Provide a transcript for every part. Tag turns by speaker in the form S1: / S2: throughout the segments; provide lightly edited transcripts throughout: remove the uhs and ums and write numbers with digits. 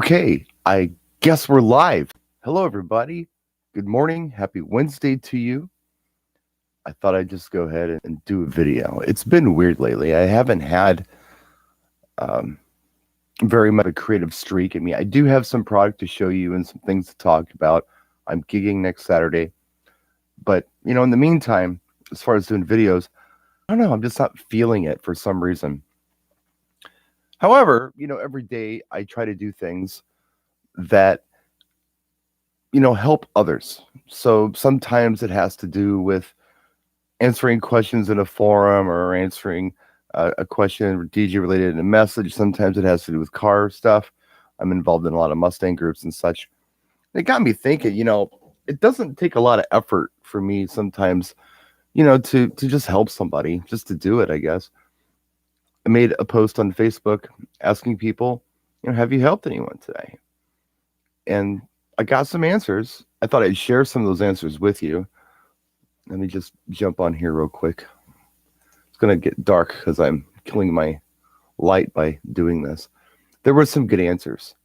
S1: Okay, I guess we're live. Hello, everybody. Good morning. Happy Wednesday to you. I thought I'd just go ahead and do a video. It's been weird lately. I haven't had um, very much of a creative streak. I mean, I do have some product to show you and some things to talk about. I'm gigging next Saturday. But, in the meantime, as far as doing videos, I don't know. I'm just not feeling it for some reason. However, every day I try to do things that help others. So sometimes it has to do with answering questions in a forum or answering a question DJ related in a message. Sometimes it has to do with car stuff. I'm involved in a lot of Mustang groups and such. It got me thinking, it doesn't take a lot of effort for me sometimes, to just help somebody, just to do it, I guess. I made a post on Facebook asking people, have you helped anyone today? And I got some answers. I thought I'd share some of those answers with you. Let me just jump on here real quick. It's going to get dark because I'm killing my light by doing this. There were some good answers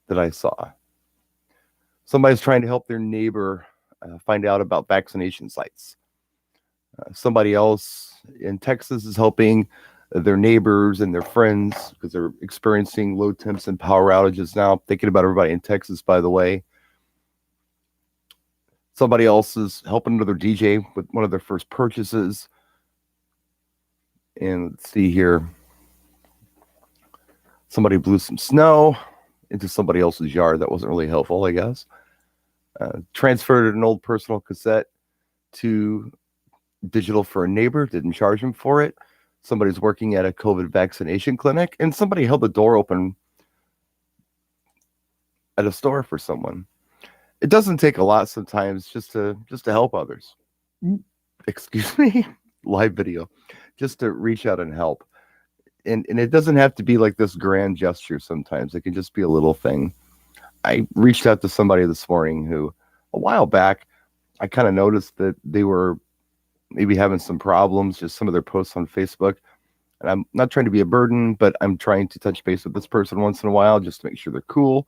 S1: that I saw. Somebody's trying to help their neighbor find out about vaccination sites. Somebody else in Texas is helping their neighbors and their friends because they're experiencing low temps and power outages now. Thinking about everybody in Texas, by the way. Somebody else is helping another DJ with one of their first purchases. And let's see here. Somebody blew some snow into somebody else's yard. That wasn't really helpful, I guess. Transferred an old personal cassette to digital for a neighbor. Didn't charge him for it. Somebody's working at a COVID vaccination clinic, and somebody held the door open at a store for someone. It doesn't take a lot sometimes just to help others. Excuse me, live video, just to reach out and help. And it doesn't have to be like this grand gesture sometimes. It can just be a little thing. I reached out to somebody this morning who, a while back, I kind of noticed that they were maybe having some problems, just some of their posts on Facebook. And I'm not trying to be a burden, but I'm trying to touch base with this person once in a while just to make sure they're cool.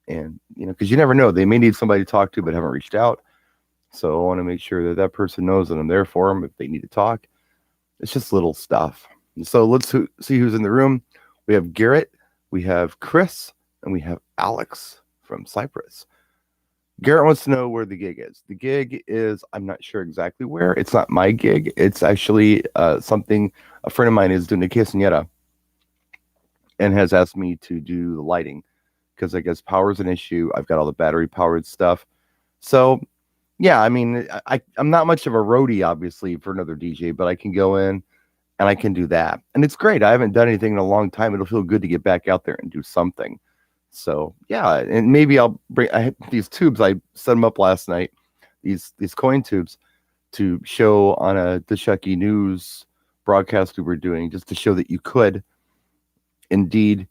S1: And, because you never know, they may need somebody to talk to, but haven't reached out. So I want to make sure that that person knows that I'm there for them if they need to talk. It's just little stuff. And so let's see who's in the room. We have Garrett, we have Chris, and we have Alex from Cyprus. Garrett wants to know where the gig is. The gig is, I'm not sure exactly where. It's not my gig. It's actually something a friend of mine is doing a quinceañera and has asked me to do the lighting because I guess power is an issue. I've got all the battery powered stuff. So, yeah, I mean, I'm not much of a roadie, obviously, for another DJ, but I can go in and I can do that. And it's great. I haven't done anything in a long time. It'll feel good to get back out there and do something. So yeah, and maybe I'll bring these tubes. I set them up last night. These coin tubes to show on a Dushucky News broadcast we were doing, just to show that you could indeed,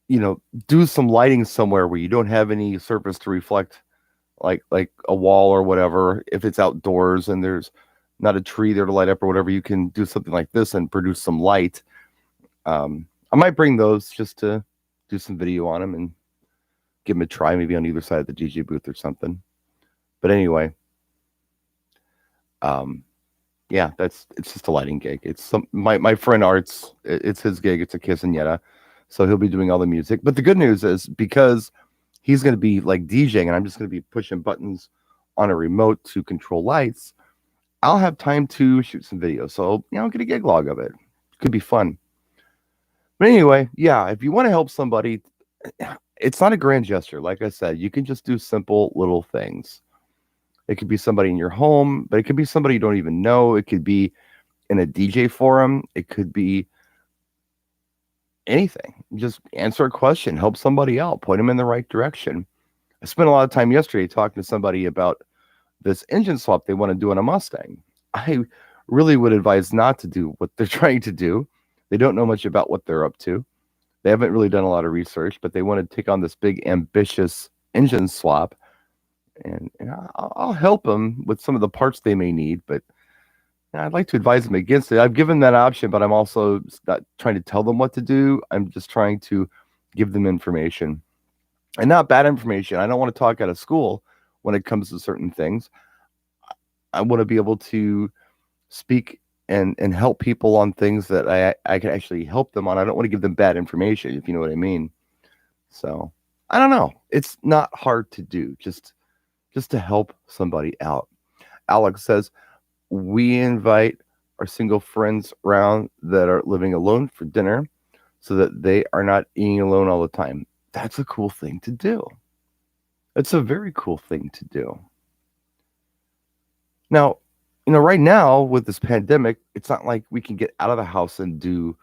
S1: do some lighting somewhere where you don't have any surface to reflect, like a wall or whatever. If it's outdoors and there's not a tree there to light up or whatever, you can do something like this and produce some light. I might bring those just to do some video on them and give them a try, maybe on either side of the DJ booth or something. But anyway, yeah, it's just a lighting gig. It's my friend Art's, it's his gig. It's a quinceañera, so he'll be doing all the music. But the good news is, because he's going to be like DJing and I'm just going to be pushing buttons on a remote to control lights, I'll have time to shoot some videos. So, I'll get a gig log of it. Could be fun. But anyway, yeah, if you want to help somebody, it's not a grand gesture. Like I said, you can just do simple little things. It could be somebody in your home, but it could be somebody you don't even know. It could be in a DJ forum. It could be anything. Just answer a question, help somebody out, point them in the right direction. I spent a lot of time yesterday talking to somebody about this engine swap they want to do on a Mustang. I really would advise not to do what they're trying to do. They don't know much about what they're up to. They haven't really done a lot of research, but they want to take on this big, ambitious engine swap. And I'll help them with some of the parts they may need, but I'd like to advise them against it. I've given that option, but I'm also not trying to tell them what to do. I'm just trying to give them information, and not bad information. I don't want to talk out of school when it comes to certain things. I want to be able to speak and help people on things that I can actually help them on. I don't want to give them bad information, if you know what I mean. So I don't know. It's not hard to do, just to help somebody out. Alex says, we invite our single friends around that are living alone for dinner so that they are not eating alone all the time. That's a cool thing to do. It's a very cool thing to do. Now, right now with this pandemic, it's not like we can get out of the house and do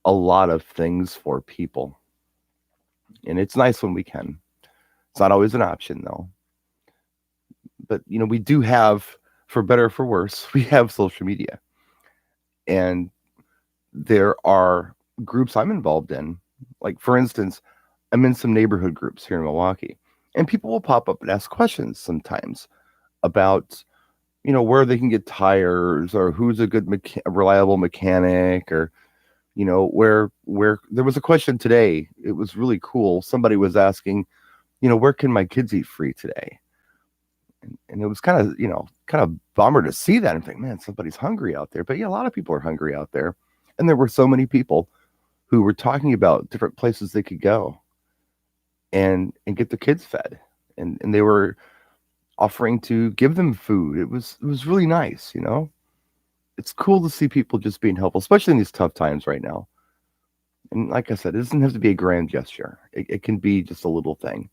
S1: a lot of things for people. And it's nice when we can. It's not always an option, though. But, we do have, for better or for worse, we have social media. And there are groups I'm involved in. Like, for instance, I'm in some neighborhood groups here in Milwaukee. And people will pop up and ask questions sometimes about, where they can get tires, or who's a good, reliable mechanic, or, where there was a question today. It was really cool. Somebody was asking, where can my kids eat free today? And it was kind of bummer to see that and think, man, somebody's hungry out there. But yeah, a lot of people are hungry out there. And there were so many people who were talking about different places they could go and get the kids fed. And they were offering to give them food. It was really nice, It's cool to see people just being helpful, especially in these tough times right now. And like I said, it doesn't have to be a grand gesture. It can be just a little thing.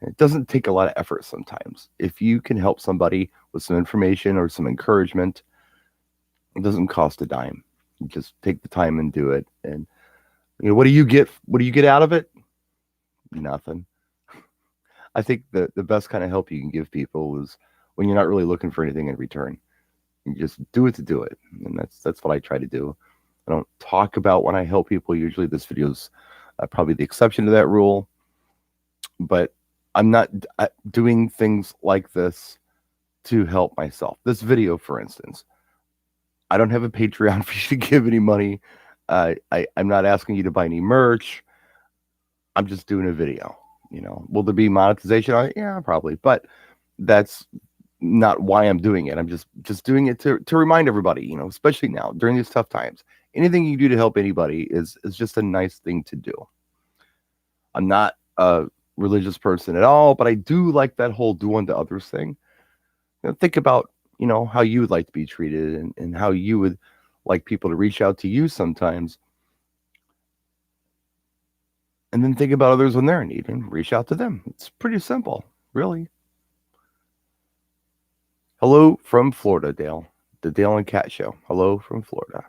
S1: It doesn't take a lot of effort sometimes. If you can help somebody with some information or some encouragement, it doesn't cost a dime. You just take the time and do it. And what do you get? What do you get out of it? Nothing. I think the best kind of help you can give people is when you're not really looking for anything in return. You just do it to do it. And that's what I try to do. I don't talk about when I help people. Usually this video's probably the exception to that rule. But I'm not doing things like this to help myself. This video, for instance, I don't have a Patreon for you to give any money. I'm not asking you to buy any merch. I'm just doing a video. Will there be monetization on it? Yeah, probably. But that's not why I'm doing it. I'm just doing it to remind everybody, especially now during these tough times. Anything you do to help anybody is just a nice thing to do. I'm not a religious person at all, but I do like that whole do unto others thing. Think about, how you would like to be treated and how you would like people to reach out to you sometimes. And then think about others when they're in need and reach out to them. It's pretty simple, really. Hello from Florida, Dale. The Dale and Cat Show. Hello from Florida.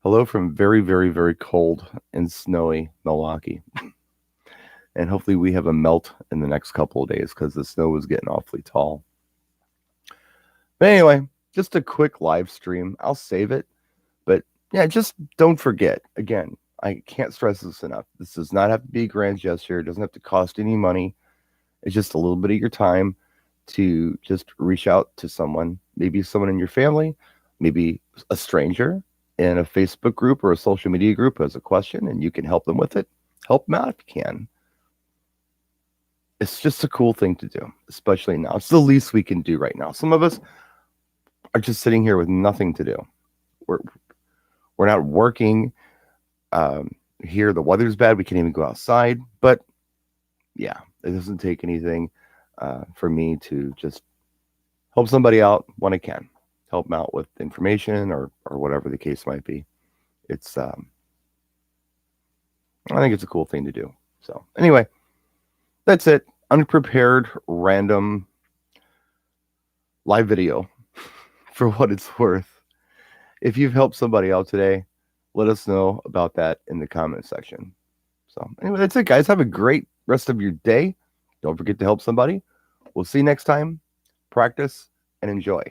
S1: Hello from very, very, very cold and snowy Milwaukee. And hopefully we have a melt in the next couple of days because the snow was getting awfully tall. But anyway, just a quick live stream. I'll save it. But yeah, just don't forget. Again, I can't stress this enough. This does not have to be a grand gesture. It doesn't have to cost any money. It's just a little bit of your time to just reach out to someone, maybe someone in your family, maybe a stranger in a Facebook group or a social media group who has a question, and you can help them with it. Help them out if you can. It's just a cool thing to do, especially now. It's the least we can do right now. Some of us are just sitting here with nothing to do. We're not working. Here the weather's bad. We can't even go outside. But yeah, it doesn't take anything for me to just help somebody out when I can. Help them out with information or whatever the case might be. It's I think it's a cool thing to do. So anyway, that's it. Unprepared, random live video for what it's worth. If you've helped somebody out today, let us know about that in the comment section. So anyway, that's it, guys. Have a great rest of your day. Don't forget to help somebody. We'll see you next time. Practice and enjoy.